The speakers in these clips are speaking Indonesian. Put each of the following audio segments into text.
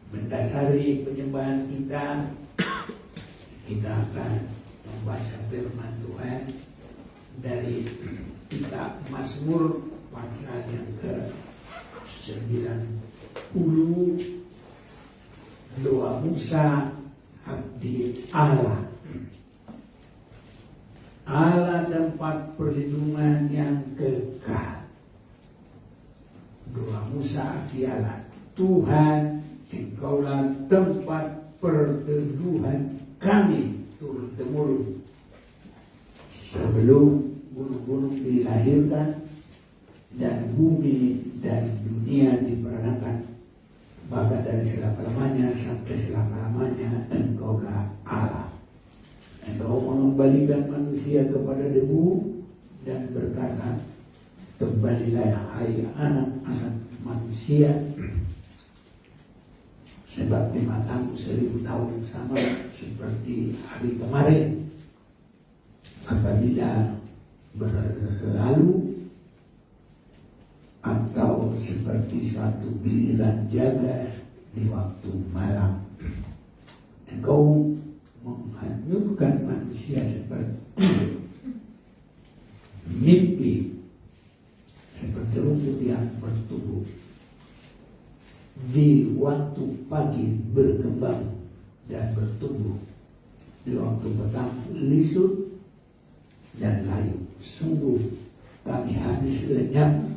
mendasari penyembahan kita, kita akan membaca firman Tuhan dari kitab Mazmur pasal yang ke-90, doa Musa, abdi Allah. Allah tempat perlindungan yang kekal. Doa Musa, abdi Allah. Tuhan, Engkaulah tempat perteduhan kami turun-temurun. Sebelum gunung-gunung dilahirkan dan bumi dan dunia diperanakan, bahkan dari selama-lamanya sampai selama-lamanya Engkaulah Allah. Engkau mengembalikan manusia kepada debu dan berkata, kembalilah hai anak-anak manusia, sebab di matamu 1000 tahun sama seperti hari kemarin. Apabila berlalu atau seperti suatu giliran jaga di waktu malam. Engkau menghanyutkan manusia seperti mimpi, seperti rumput yang bertumbuh. Di waktu pagi berkembang dan bertumbuh, di waktu petang lisut dan layu. Sungguh kami habis lenyap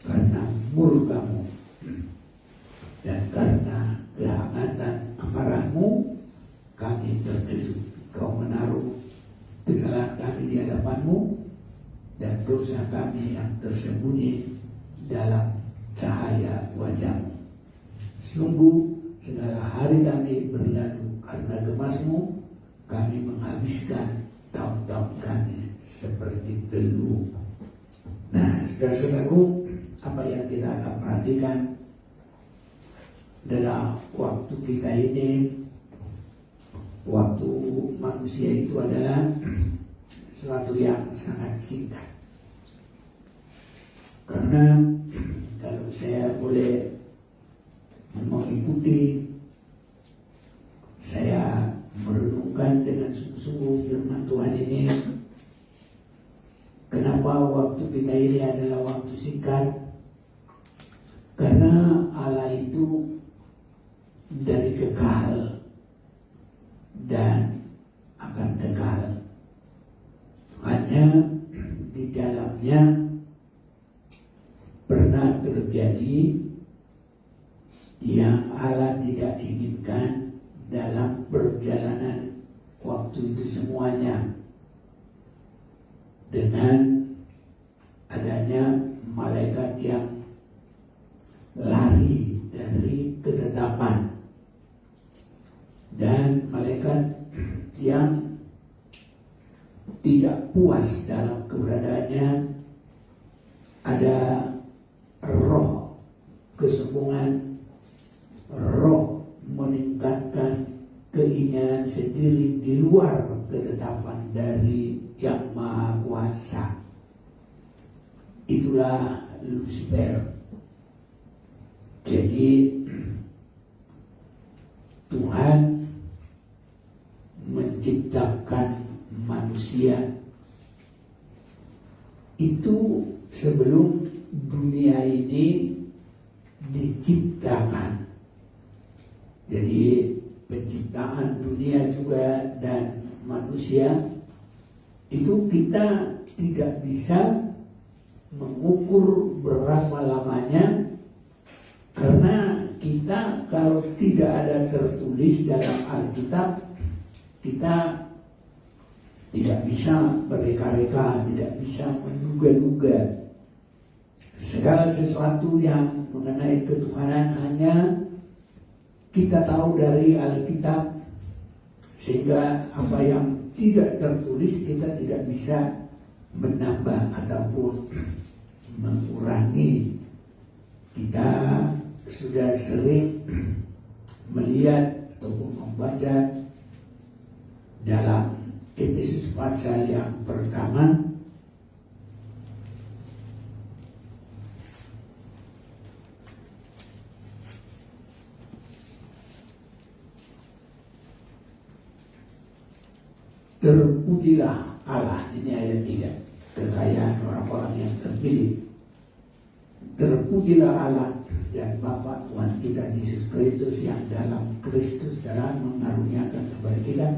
karena murkamu dan karena kehangatan amarahmu kami terkejut. Kau menaruh kesalahan kami di hadapanmu dan dosa kami yang tersembunyi dalam cahaya wajahmu. Sungguh segala hari kami berlalu karena gemasmu, kami menghabiskan tahun-tahun kami seperti teluh. Nah, saudara-saudaraku, apa yang kita akan perhatikan adalah waktu kita ini, waktu manusia itu adalah sesuatu yang sangat singkat. Karena kalau saya boleh mengikuti, saya merenungkan dengan sungguh-sungguh firman Tuhan ini. Kenapa waktu kita ini adalah waktu singkat? Karena Allah itu dari kekal dan akan kekal. Hanya di dalamnya pernah terjadi yang Allah tidak inginkan dalam perjalanan waktu itu semuanya. Dengan adanya malaikat yang lari dari ketetapan dan malaikat yang tidak puas dalam keberadaannya, ada roh kesombongan, roh meningkatkan keinginan sendiri di luar ketetapan dari Yang Maha Kuasa. Itulah Lucifer. Jadi Tuhan menciptakan manusia itu sebelum dunia ini diciptakan. Jadi penciptaan dunia juga dan manusia itu kita tidak bisa mengukur berapa lamanya, karena kita kalau tidak ada tertulis dalam Alkitab, kita tidak bisa mereka-reka, tidak bisa menduga-duga. Segala sesuatu yang mengenai ketuhanan hanya kita tahu dari Alkitab, sehingga apa yang tidak tertulis kita tidak bisa menambah ataupun mengurangi. Kita sudah sering melihat ataupun membaca dalam Efesus pasal yang pertama Terpujilah Allah, ini ayat 3, kekayaan orang-orang yang terpilih. Terpujilah Allah dan Bapa Tuhan kita Yesus Kristus, yang dalam Kristus dalam mengaruniakan kepada kita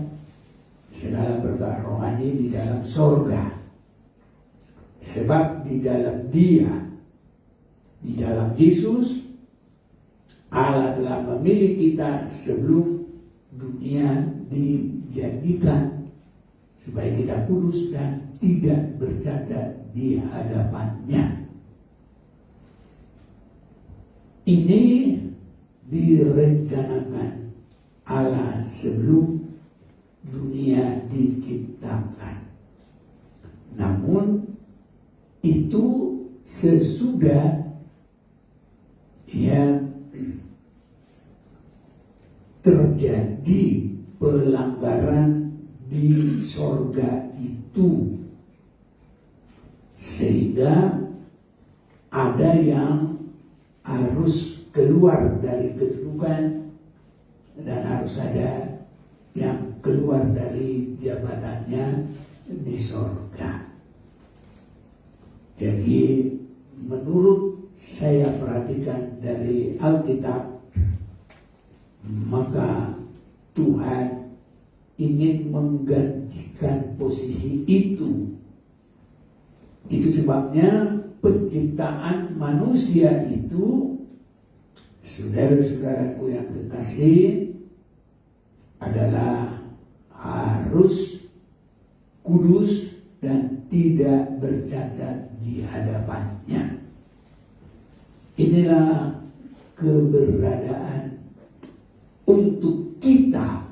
segala berkat rohani di dalam sorga. Sebab di dalam Dia, di dalam Yesus, Allah telah memilih kita sebelum dunia dijadikan, supaya kita kudus dan tidak bercacat di hadapannya. Ini direncanakan Allah sebelum dunia diciptakan. Namun itu sesudah yang terjadi pelanggaran di sorga itu, sehingga ada yang harus keluar dari kedudukan dan harus ada yang keluar dari jabatannya di sorga. Jadi menurut saya perhatikan dari Alkitab, maka Tuhan ingin menggantikan posisi itu. Itu sebabnya penciptaan manusia itu, saudara-saudaraku yang kekasih, adalah harus kudus dan tidak bercacat di hadapannya. Inilah keberadaan untuk kita.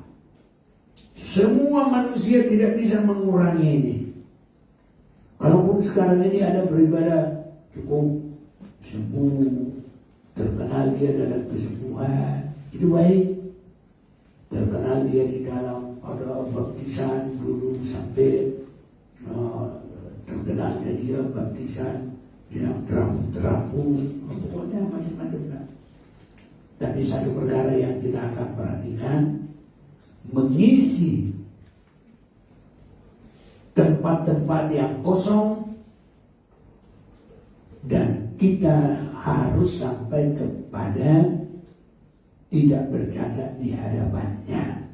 Semua manusia tidak bisa mengurangi ini. Kalaupun sekarang ini ada beribadah cukup sembuh, terkenal dia dalam kesembuhan, itu baik. Terkenal dia di dalam ada baptisan dulu sampai terkenalnya dia baptisan yang terapung, pokoknya macam-macam. Tapi satu perkara yang kita akan perhatikan, mengisi tempat-tempat yang kosong, dan kita harus sampai kepada tidak bercacat di hadapannya.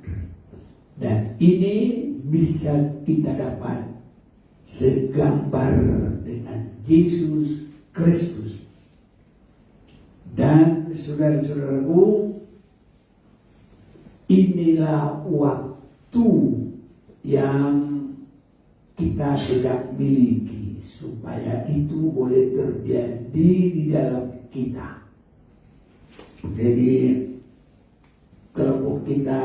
Dan ini bisa kita dapat segambar dengan Yesus Kristus. Dan saudara-saudaraku, inilah waktu yang kita sedang miliki, supaya itu boleh terjadi di dalam kita. Jadi kalau kita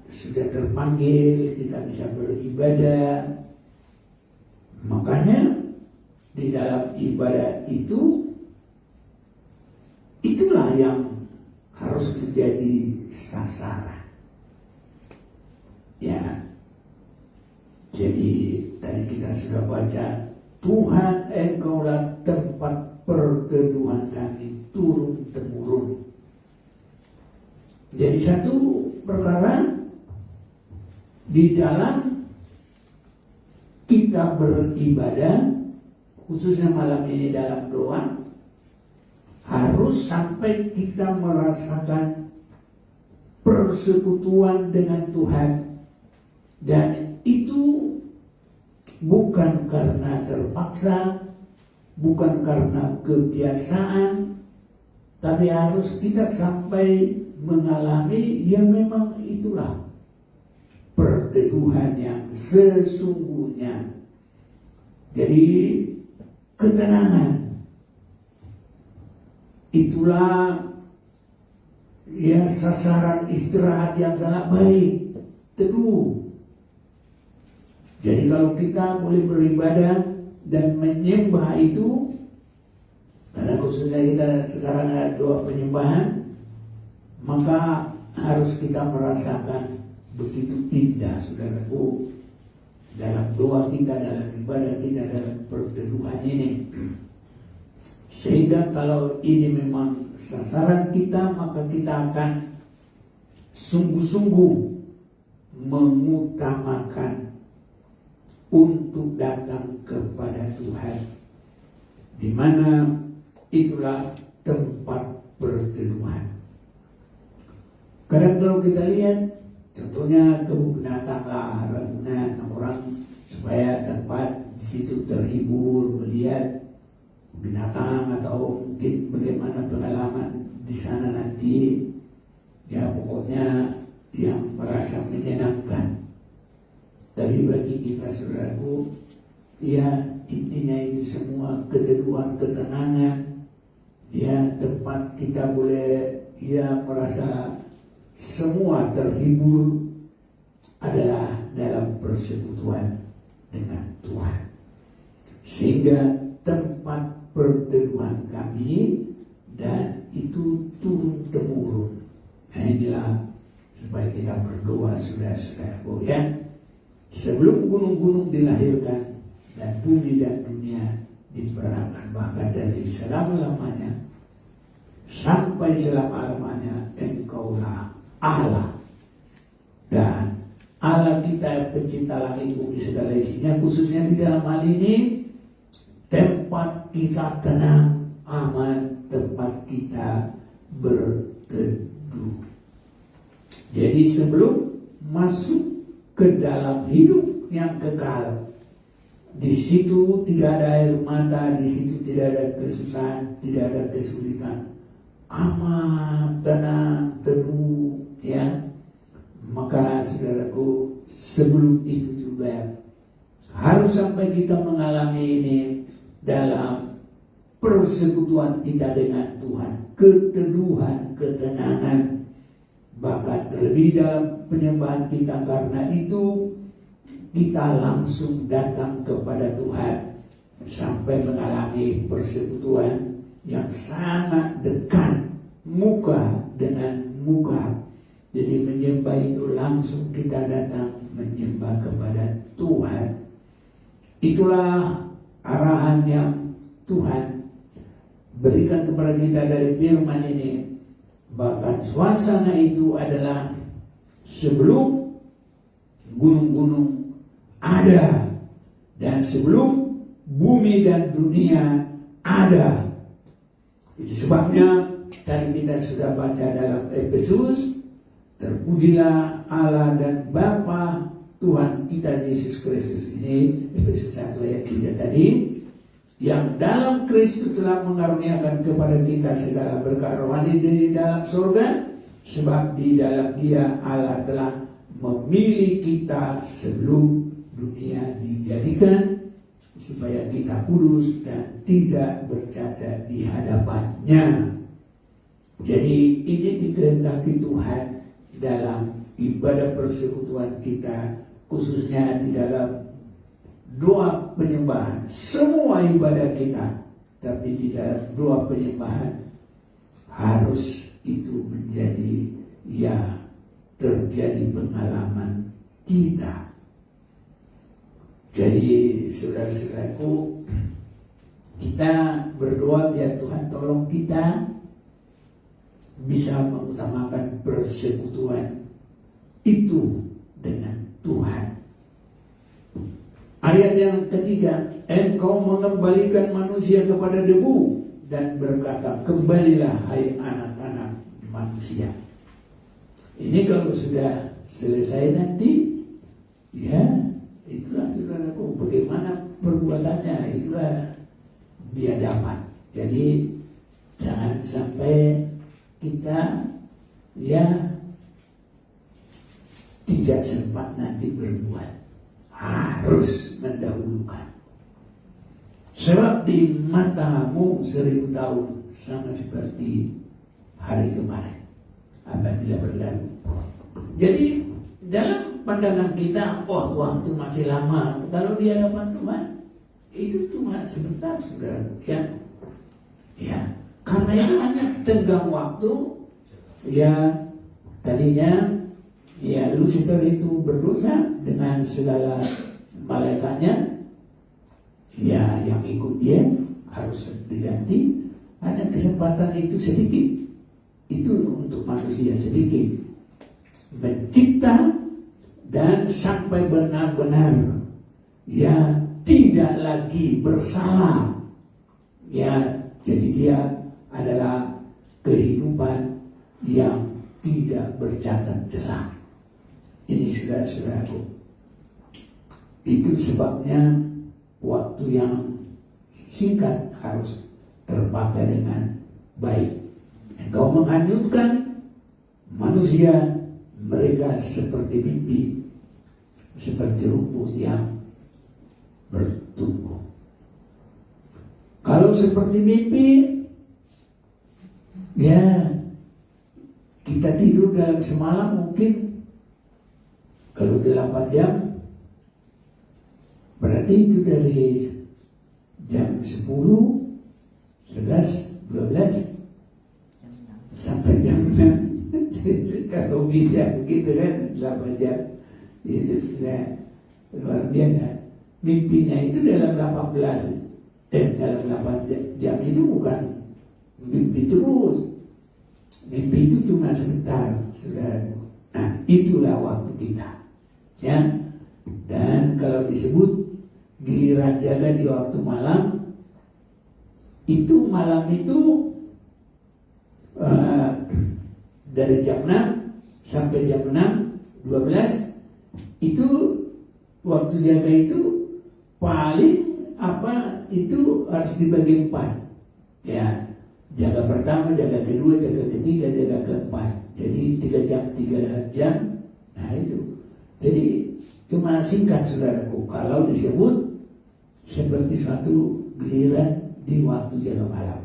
sudah terpanggil, kita bisa beribadah. Makanya di dalam ibadah itu, itulah yang harus menjadi sasaran. Ya, jadi tadi kita sudah baca, Tuhan Engkaulah tempat perteduhan kami turun-temurun. Jadi satu perkara di dalam kita beribadah, khususnya malam ini dalam doa, harus sampai kita merasakan persekutuan dengan Tuhan. Dan itu bukan karena terpaksa, bukan karena kebiasaan, tapi harus kita sampai mengalami yang memang itulah perteduhan yang sesungguhnya. Jadi ketenangan itulah ya sasaran istirahat yang sangat baik, teduh. Jadi kalau kita boleh beribadah dan menyembah itu, karena khususnya kita sekarang ada doa penyembahan, maka harus kita merasakan begitu indah, saudaraku, dalam doa kita, dalam ibadah kita, dalam perteduhan ini. Sehingga kalau ini memang sasaran kita, maka kita akan sungguh-sungguh mengutamakan untuk datang kepada Tuhan, di mana itulah tempat perteduhan. Karena kalau kita lihat, contohnya kebun binatang lah, Ragunan, orang supaya tempat di situ terhibur, melihat binatang atau mungkin bagaimana pengalaman di sana nanti, ya pokoknya yang merasa menyenangkan. Tapi bagi kita saudaraku, ya intinya itu semua keteduhan, ketenangan, ya tempat kita boleh ya merasa semua terhibur adalah dalam persekutuan dengan Tuhan. Sehingga tempat perteduhan kami dan itu turun temurun. Nah inilah supaya kita berdoa saudara-saudaraku ya. Sebelum gunung-gunung dilahirkan dan bumi dan dunia diperanakan, bahkan dari selama-lamanya sampai selama-lamanya Engkaulah Allah, dan Allah kita pencipta langit bumi segala isinya, khususnya di dalam hal ini tempat kita tenang, aman, tempat kita berteduh. Jadi sebelum masuk ke dalam hidup yang kekal, di situ tidak ada air mata, di situ tidak ada kesusahan, tidak ada kesulitan, aman, tenang, teduh, ya. Maka saudaraku, sebelum itu juga harus sampai kita mengalami ini dalam persekutuan kita dengan Tuhan, keteduhan, ketenangan, bahkan terlebih dalam penyembahan kita. Karena itu kita langsung datang kepada Tuhan sampai mengalami persekutuan yang sangat dekat, muka dengan muka. Jadi menyembah itu langsung kita datang menyembah kepada Tuhan. Itulah arahan yang Tuhan berikan kepada kita dari firman ini. Bahkan suasana itu adalah sebelum gunung-gunung ada dan sebelum bumi dan dunia ada. Itu sebabnya tadi kita sudah baca dalam Efesus, terpujilah Allah dan Bapa Tuhan kita Yesus Kristus. Ini Efesus 1 ayat 3 tadi, yang dalam Kristus telah mengaruniakan kepada kita segala berkat rohani di dalam surga, sebab di dalam Dia Allah telah memilih kita sebelum dunia dijadikan, supaya kita kudus dan tidak bercacat di hadapannya. Jadi ini dikehendaki Tuhan dalam ibadah persekutuan kita, khususnya di dalam doa penyembahan. Semua ibadah kita, tapi di dalam doa penyembahan harus itu menjadi ya terjadi pengalaman kita. Jadi saudara-saudaraku, kita berdoa biar Tuhan tolong kita bisa mengutamakan persekutuan itu dengan Tuhan. Ayat yang ketiga, engkau mengembalikan manusia kepada debu dan berkata, kembalilah hai anak-anak manusia. Ini kalau sudah selesai nanti, ya itulah saudaraku, bagaimana perbuatannya, itulah dia dapat. Jadi jangan sampai kita ya tidak sempat nanti berbuat, harus mendahulukan. Sebab di matamu 1000 tahun sama seperti hari kemarin apabila berlalu. Jadi dalam pandangan kita, wah waktu masih lama. Kalau di hadapan Tuhan itu cuma sebentar, saudara. Ya, karena itu hanya tenggang waktu. Ya, tadinya ya Lucifer itu berdosa dengan segala malaikatnya. Ya, yang ikut dia harus diganti. Ada kesempatan itu sedikit. Itu untuk manusia sedikit. Mencipta dan sampai benar-benar ya tidak lagi bersalah. Ya, jadi dia adalah kehidupan yang tidak bercacat celah. Ini saudara-saudaraku. Itu sebabnya waktu yang singkat harus terpakai dengan baik. Engkau menghanyutkan manusia, mereka seperti mimpi, seperti rumput yang bertumbuh. Kalau seperti mimpi, ya kita tidur dalam semalam mungkin kalau 8 jam, berarti itu dari jam 10, 11, 12 sampai jam 6. Kalau bisa begitu kan, 8 jam itu sudah luar biasa. Mimpinya itu dalam 8 jam itu bukan mimpi terus. Mimpi itu cuma sebentar, saudaraku. Nah, itulah waktu kita. Ya. Dan kalau disebut giliran jaga di waktu malam, itu malam itu dari jam 6 sampai jam 6, 12 itu waktu jaga itu paling itu harus dibagi 4. Ya, jaga pertama, jaga kedua, jaga ketiga, jaga keempat. Jadi 3 jam. Nah itu. Jadi cuma singkat saudaraku. Kalau disebut seperti suatu giliran di waktu jaga malam.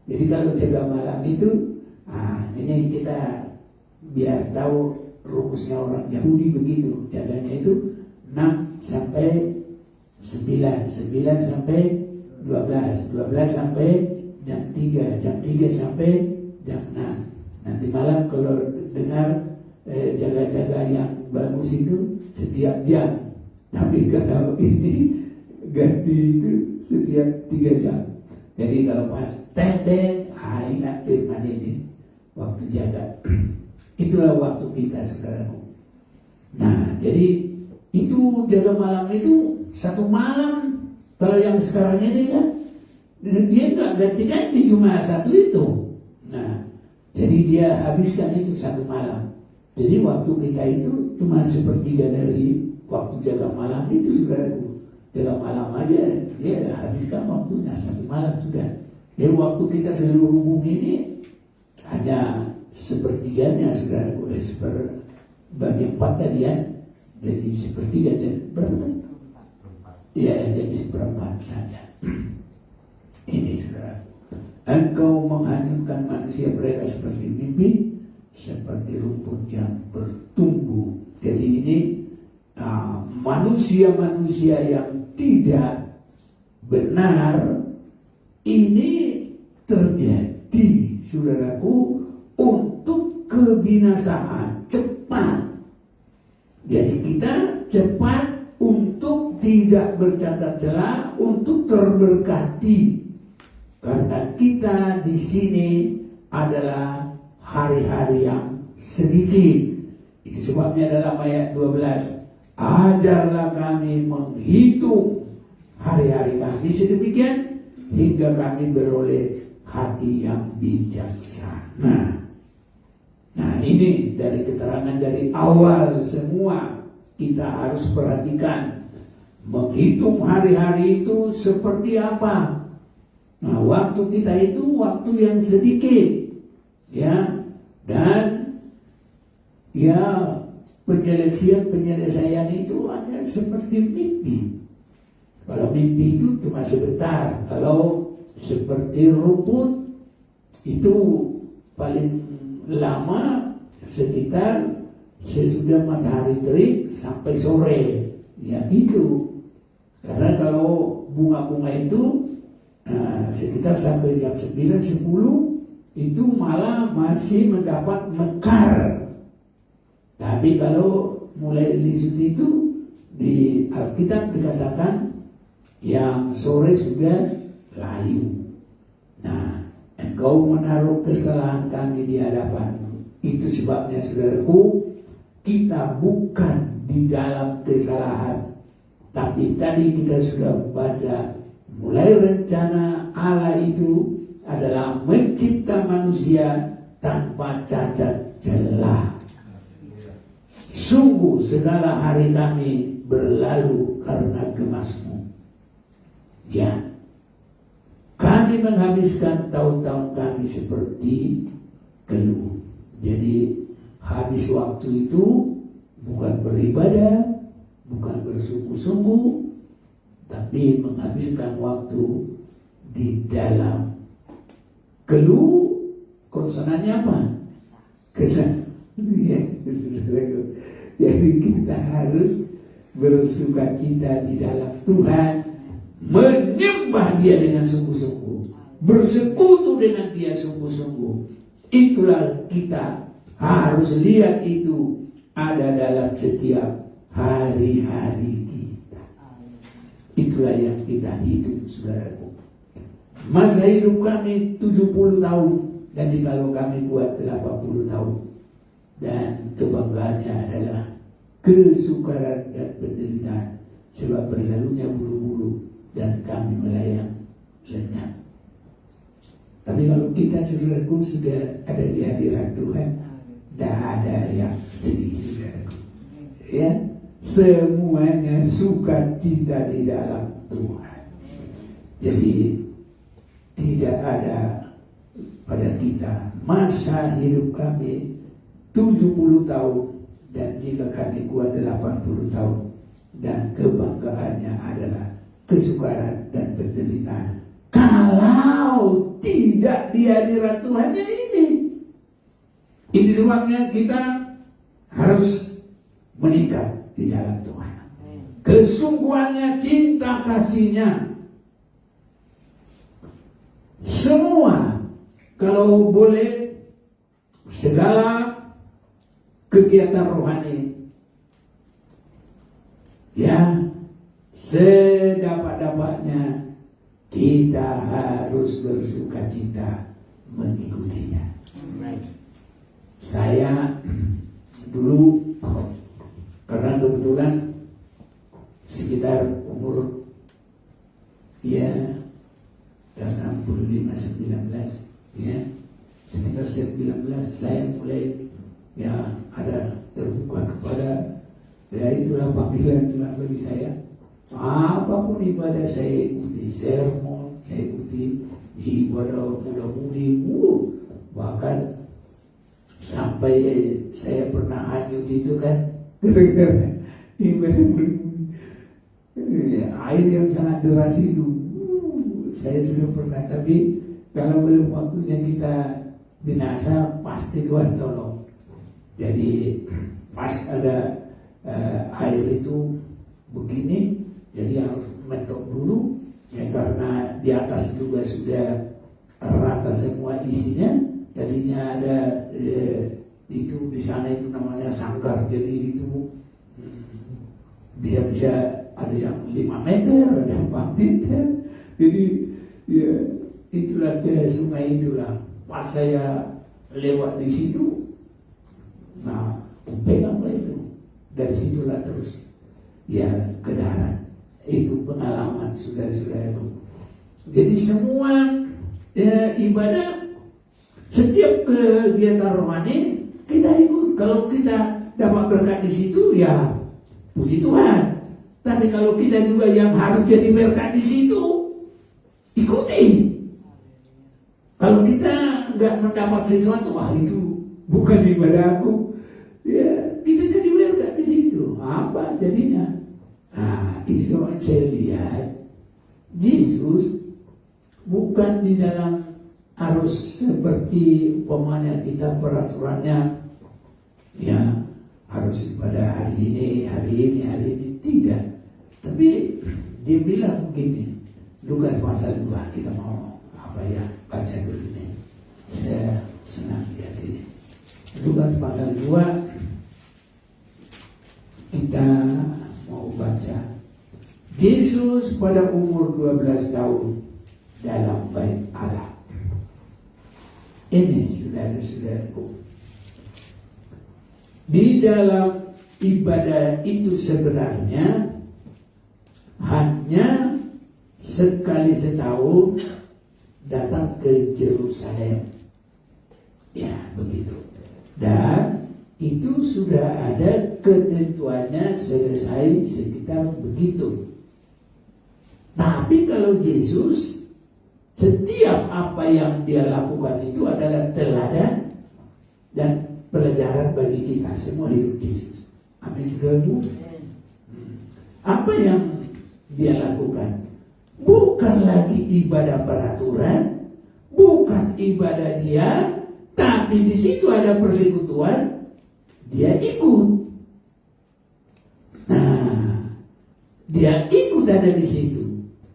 Jadi kalau jaga malam itu, ini kita biar tahu rumusnya orang Yahudi begitu. Jaganya itu 6 sampai 9, 9 sampai 12, 12 sampai jam 3, jam 3 sampai jam 6. Nanti malam kalau dengar jaga-jaga yang bagus itu setiap jam. Tapi kalau ini ganti itu setiap 3 jam. Jadi kalau pas teteh, ingat firman ini waktu jaga. Itulah waktu kita, saudaraku. Nah, jadi itu jaga malam itu 1 malam. Kalau yang sekarang ini kan dia nggak ganti-ganti, cuma 1 itu. Nah, jadi dia habiskan itu 1 malam. Jadi waktu kita itu cuma sepertiga dari waktu jaga malam itu, saudaraku. Jaga malam aja dia habiskan waktunya 1 malam sudah. Jadi waktu kita seluruh bumi ini hanya sepertiganya, saudaraku. Bagi 4 tadi ya. Jadi sepertiga jadi berapa? Ya, jadi seperempat saja. Ini saudara. Engkau menghanyutkan manusia, mereka seperti mimpi, seperti rumput yang bertumbuh. Jadi ini manusia-manusia yang tidak benar ini terjadi, saudaraku, untuk kebinasaan cepat. Jadi kita cepat untuk tidak bercacat celah, untuk terberkati. Karena kita di sini adalah hari-hari yang sedikit. Itu sebabnya dalam ayat 12, ajarlah kami menghitung hari-hari kami sedemikian hingga kami beroleh hati yang bijaksana. Nah, ini dari keterangan dari awal semua kita harus perhatikan. Menghitung hari-hari itu seperti apa. Nah, waktu kita itu waktu yang sedikit. Ya, dan ya penyelesaian itu hanya seperti mimpi. Kalau mimpi itu cuma sebentar. Kalau seperti rumput itu paling lama sekitar sesudah matahari terik sampai sore. Ya gitu. Karena kalau bunga-bunga itu sekitar sampai jam 9, 10 itu malah masih mendapat mekar. Tapi kalau mulai lisut itu di Alkitab dikatakan yang sore sudah layu. Nah, engkau menaruh kesalahan kami di hadapanmu. Itu sebabnya, saudaraku, kita bukan di dalam kesalahan, Tapi tadi kita sudah baca, mulai rencana Allah itu adalah mencipta manusia tanpa cacat celah. Sungguh segala hari kami berlalu karena gemasmu. Ya, kami menghabiskan tahun-tahun kami seperti keluh. Jadi habis waktu itu bukan beribadah, bukan bersungguh-sungguh, tapi menghabiskan waktu di dalam keluh. Konsonannya apa? Kesal. Ya, jadi kita harus bersuka cita di dalam Tuhan, menyembah Dia dengan sungguh-sungguh, bersekutu dengan Dia sungguh-sungguh. Itulah kita harus lihat itu ada dalam setiap hari-hari kita. Itulah yang kita hidup, saudaraku. Masa hidup kami 70 tahun, dan jikalau kami buat 80 tahun. Dan kebanggaannya adalah kesukaran dan penderitaan, sebab berlalunya buru-buru dan kami melayang lenyap. Tapi kalau kita, saudaraku, sudah ada di hadirat Tuhan, tidak ada yang sedih, saudaraku. Ya, semuanya sukacita di dalam Tuhan. Jadi tidak ada pada kita masa hidup kami 70 tahun, dan jika kami kuat 80 tahun, dan kebanggaannya adalah kesukaran dan penderitaan. Kalau tidak di hadirat Tuhannya ini, itu sebabnya kita harus meningkat di dalam Tuhan. Kesungguhannya, cinta kasihnya, semua, kalau boleh, segala kegiatan rohani, ya, sedapat-dapatnya kita harus bersuka cita mengikutinya. Saya dulu, karena kebetulan sekitar umur ya 65-19, ya, sekitar 19 saya mulai ya ada terbuka kepada, ya itulah panggilan Tuhan bagi saya. Apapun ibadah saya ikuti, sermon saya ikuti, ibadah muda-mudi, bahkan sampai saya pernah hanyut itu kan, ibadah air yang sangat deras itu, saya sudah pernah. Tapi kalau belum waktunya kita binasa, pasti Tuhan tolong. Jadi pas ada air itu begini, jadi harus mentok dulu, ya, karena di atas juga sudah rata semua isinya. Tadinya ada itu di sana itu namanya sangkar, jadi itu bisa ada yang 5 meter, ada 4 meter. Jadi ya itulah ke sungai itulah. Pas saya lewat di situ, nah, pegang itu, dari situlah terus ya ke darat. Itu pengalaman saudara-saudaraku. Jadi semua ibadah, setiap kegiatan rohani kita ikut. Kalau kita dapat berkat di situ, ya puji Tuhan. Tapi kalau kita juga yang harus jadi berkat di situ, ikuti. Kalau kita nggak mendapat sesuatu, itu bukan ibadah aku. Ya, kita jadi berkat di situ. Apa jadinya? Nah, itu yang saya lihat. Yesus bukan di dalam harus seperti umpamanya kita peraturannya, ya harus pada hari ini. Tidak. Tapi dia bilang begini, Lukas pasal 2, kita mau baca dulu ini. Saya senang lihat ini. Lukas pasal 2 kita mau baca. Yesus pada umur 12 tahun dalam bait Allah. Ini saudara-saudaraku, di dalam ibadah itu sebenarnya hanya sekali setahun datang ke Yerusalem. Ya, begitu. Dan itu sudah ada ketentuannya selesai sekitar begitu. Tapi kalau Yesus, setiap apa yang dia lakukan itu adalah teladan dan pelajaran bagi kita semua hidup Yesus. Amin, saudaraku. Apa yang dia lakukan? Bukan lagi ibadah peraturan, bukan ibadah dia, tapi di situ ada persekutuan, dia ikut. Nah, dia ikut ada di situ.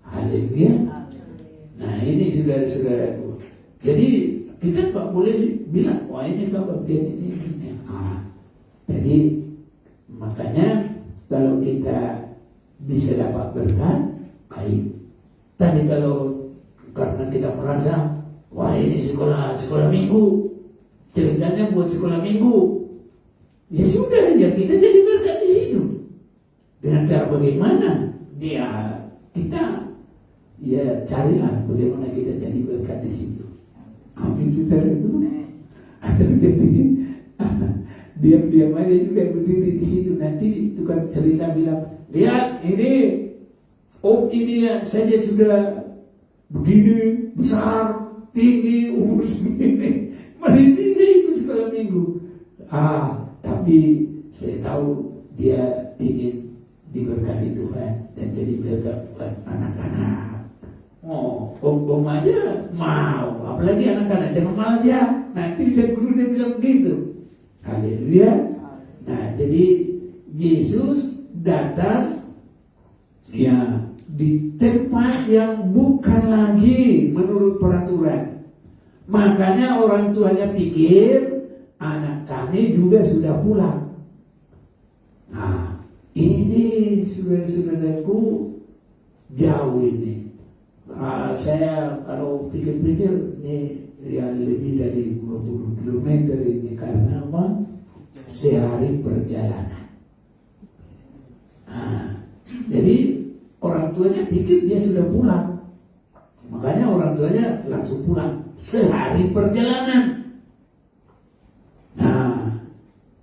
Haleluya. Nah, ini saudara-saudaraku. Jadi kita tak boleh bilang, wah ini kebaktian ini. Jadi makanya kalau kita bisa dapat berkat, baik. Tapi kalau karena kita merasa, wah ini sekolah minggu, ceritanya buat sekolah minggu, ya sudah, ya kita jadi berkat di situ. Dengan cara bagaimana? Kita ya carilah bagaimana kita jadi berkat di situ. Amin, saudara itu. Jadi diam-diam aja juga berdiri di situ. Nanti tukang cerita bilang, lihat ini, ini ya saja sudah begini besar, tinggi, umur segini, masih bisa ikut sekolah minggu. Tapi saya tahu dia ingin diberkati Tuhan dan jadi berkat buat anak-anak. Om aja mau, apalagi anak-anak, jangan malas ya. Nanti bisa gurunya bilang begitu. Haleluya. Nah, jadi Yesus datang ya di tempat yang bukan lagi menurut peraturan. Makanya orang tuanya pikir anak kami juga sudah pulang. Nah, ini saudara-saudaraku jauh ini. Saya kalau pikir-pikir ini ya lebih dari 20 km ini, karena apa? Sehari perjalanan. Jadi orang tuanya pikir dia sudah pulang. Makanya orang tuanya langsung pulang sehari perjalanan. Nah,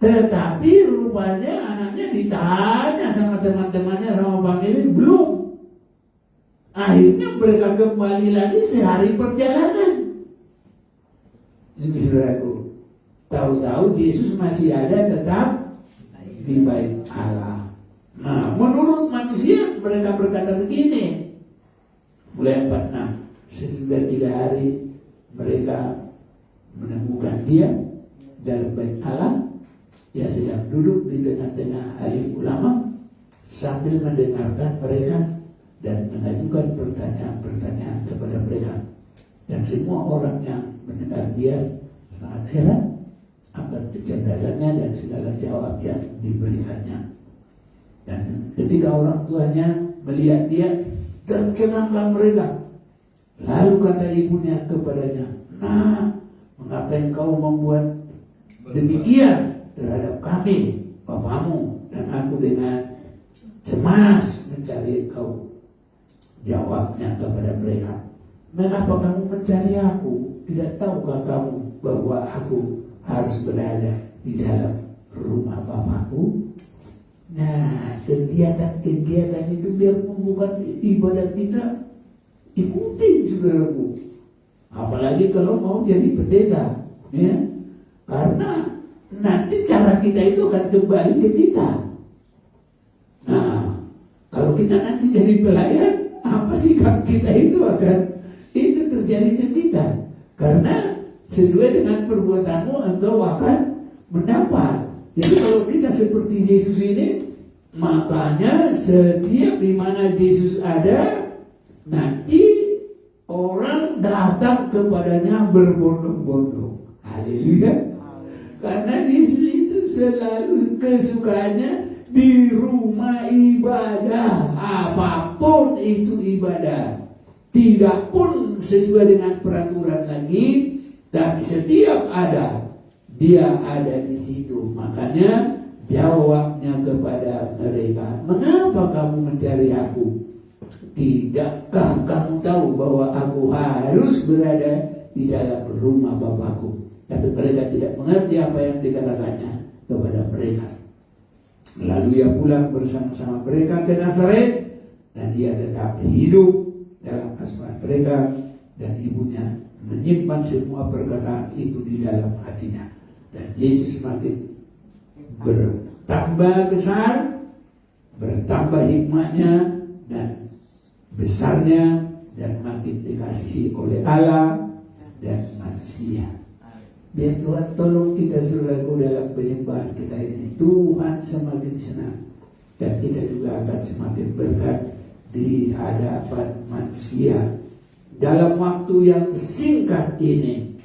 tetapi rupanya anaknya ditanya sama teman-temannya, sama famili, belum. Akhirnya mereka kembali lagi sehari perjalanan. Ini saudaraku, tahu-tahu Yesus masih ada tetap di bait Allah. Nah, menurut manusia mereka berkata begini, mulai 46, sesudah 3 hari mereka menemukan dia dalam bait Allah. Dia sedang duduk di tengah-tengah alim ulama sambil mendengarkan mereka dan mengajukan pertanyaan-pertanyaan kepada mereka. Dan semua orang yang mendengar dia sangat heran akan kecerdasannya dan segala jawab yang diberikannya. Dan ketika orang tuanya melihat dia, tercenanglah mereka. Lalu kata ibunya kepadanya, "Nah, mengapa engkau membuat demikian terhadap kami, bapamu dan aku dengan cemas mencari engkau?" Jawabnya kepada mereka, "Mengapa kamu mencari aku? Tidak tahukah kamu bahwa aku harus berada di dalam rumah Bapakku?" Nah, kegiatan-kegiatan itu biar bukan ibadah kita, ikutin saudaraku. Apalagi kalau mau jadi pendeta, ya. Karena nanti cara kita itu akan kembali ke kita. Nah, kalau kita nanti jadi pelayan, apa sikap kita itu akan itu terjadi ke kita. Karena sesuai dengan perbuatanmu engkau akan mendapat. Jadi kalau kita seperti Yesus ini, makanya setiap di mana Yesus ada, nanti orang datang kepadanya berbondong-bondong. Haleluya. Karena Yesus itu selalu kesukaannya di rumah ibadah, apapun itu ibadah. Tidak pun sesuai dengan peraturan lagi, tapi setiap ada, dia ada di situ. Makanya jawabnya kepada mereka, "Mengapa kamu mencari aku? tidakkah kamu tahu bahwa aku harus berada di dalam rumah Bapakku? Tapi mereka tidak mengerti apa yang dikatakannya kepada mereka. Lalu ia pulang bersama-sama mereka ke Nazaret, dan ia tetap hidup dalam asuhan mereka, dan ibunya menyimpan semua perkataan itu di dalam hatinya. Dan Yesus makin bertambah besar, bertambah hikmatnya dan besarnya, dan makin dikasihi oleh Allah dan manusia. Biar Tuhan tolong kita saudaraku dalam penyembahan kita ini. Tuhan semakin senang, dan kita juga akan semakin berkat di hadapan manusia. Dalam waktu yang singkat ini,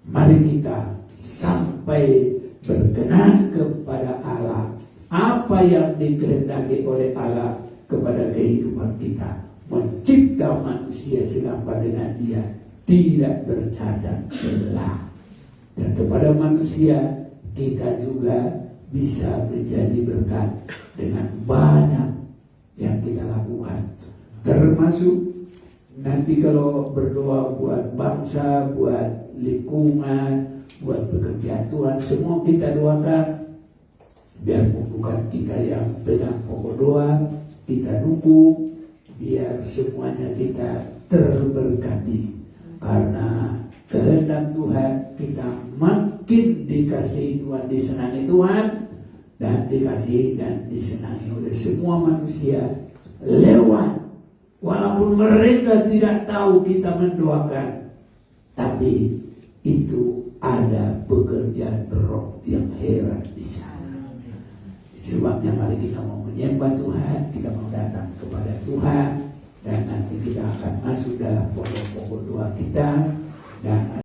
mari kita sampai berkenan kepada Allah. Apa yang dikehendaki oleh Allah kepada kehidupan kita, mencipta manusia segambar dengan Dia, tidak bercacat celah. Dan kepada manusia kita juga bisa menjadi berkat dengan banyak yang kita lakukan. Termasuk nanti kalau berdoa buat bangsa, buat lingkungan, buat pekerjaan Tuhan, semua kita doakan. Biarpun bukan kita yang pegang pokok doa, kita dukung, biar semuanya kita terberkati. Karena kehendak Tuhan, kita makin dikasihi Tuhan, disenangi Tuhan, dan dikasihi dan disenangi oleh semua manusia lewat, walaupun mereka tidak tahu kita mendoakan, tapi itu ada pekerjaan roh yang heran di sana. Sebabnya mari kita mau menyembah Tuhan, kita mau datang kepada Tuhan, dan nanti kita akan masuk dalam pokok-pokok doa kita.